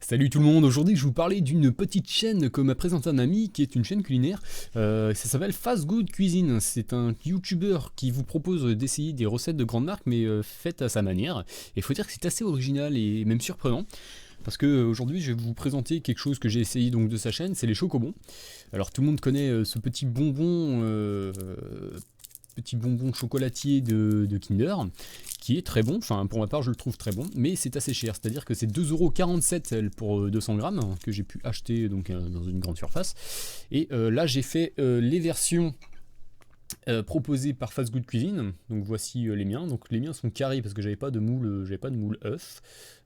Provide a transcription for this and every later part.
Salut tout le monde, aujourd'hui je vais vous parler d'une petite chaîne que m'a présenté un ami qui est une chaîne culinaire. Ça s'appelle Fast Good Cuisine. C'est un YouTuber qui vous propose d'essayer des recettes de grandes marques mais faites à sa manière. Et il faut dire que c'est assez original et même surprenant. Parce que aujourd'hui je vais vous présenter quelque chose que j'ai essayé donc de sa chaîne, c'est les chocobons. Alors tout le monde connaît ce petit bonbon chocolatier de Kinder, qui est très bon, enfin pour ma part je le trouve très bon, mais c'est assez cher, c'est à dire que c'est 2,47€ pour 200 grammes que j'ai pu acheter donc dans une grande surface. Et là j'ai fait les versions proposées par Fast Good Cuisine, donc voici les miens. Donc les miens sont carrés parce que j'avais pas de moule œuf.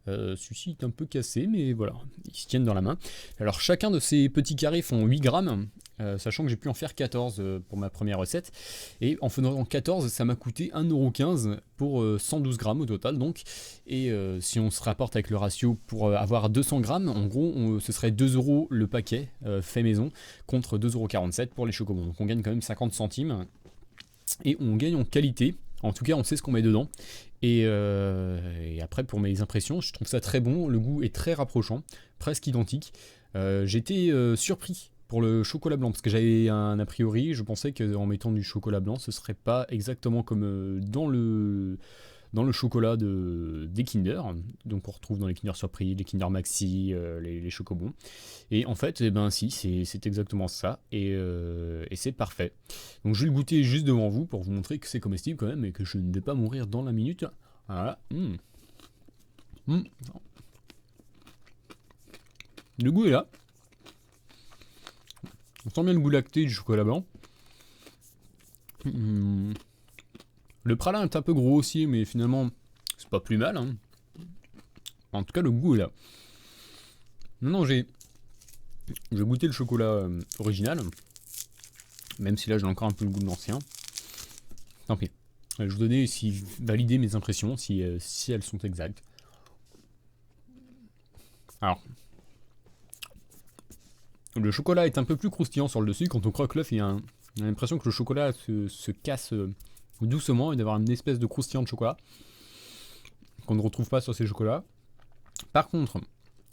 Celui-ci est un peu cassé, mais voilà, ils se tiennent dans la main. Alors chacun de ces petits carrés font 8 grammes, sachant que j'ai pu en faire 14 pour ma première recette. Et en faisant 14, ça m'a coûté 1,15€ pour 112 grammes au total donc. Et si on se rapporte avec le ratio pour avoir 200 grammes, en gros ce serait 2€ le paquet fait maison contre 2,47€ pour les chocobons. Donc on gagne quand même 50 centimes et on gagne en qualité. En tout cas, on sait ce qu'on met dedans. Et après, pour mes impressions, je trouve ça très bon. Le goût est très rapprochant, presque identique. J'étais surpris pour le chocolat blanc, parce que j'avais un a priori. Je pensais qu'en mettant du chocolat blanc, ce serait pas exactement comme dans le chocolat des Kinder, donc on retrouve dans les Kinder Surprise, les Kinder Maxi, les chocobons. Et en fait, eh ben si, c'est exactement ça, et c'est parfait. Donc je vais le goûter juste devant vous pour vous montrer que c'est comestible quand même, et que je ne vais pas mourir dans la minute. Voilà. Le goût est là. On sent bien le goût lacté du chocolat blanc. Le pralin est un peu gros aussi, mais finalement, c'est pas plus mal, hein. En tout cas, le goût est là. Non, j'ai goûté le chocolat original, même si là j'ai encore un peu le goût de l'ancien. Tant pis. Je vous donnais valider mes impressions, si elles sont exactes. Alors, le chocolat est un peu plus croustillant sur le dessus. Quand on croque l'œuf, on a l'impression que le chocolat se casse doucement et d'avoir une espèce de croustillant de chocolat qu'on ne retrouve pas sur ces chocolats. Par contre,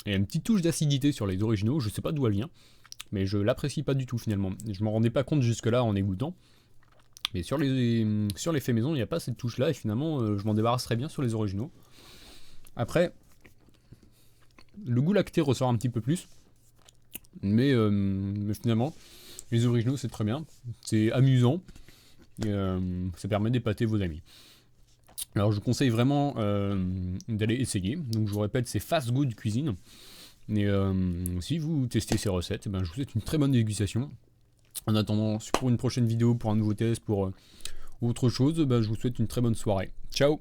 il y a une petite touche d'acidité sur les originaux, je sais pas d'où elle vient, mais je l'apprécie pas du tout finalement. Je m'en rendais pas compte jusque là en égouttant. Mais sur les faits maison, il n'y a pas cette touche là et finalement je m'en débarrasserais bien sur les originaux. Après, le goût lacté ressort un petit peu plus, mais finalement, les originaux c'est très bien, c'est amusant, et ça permet d'épater vos amis. Alors je vous conseille vraiment d'aller essayer. Donc je vous répète, c'est Fast Good Cuisine. Et si vous testez ces recettes, ben, je vous souhaite une très bonne dégustation. En attendant, pour une prochaine vidéo, pour un nouveau test, pour autre chose, ben, je vous souhaite une très bonne soirée. Ciao!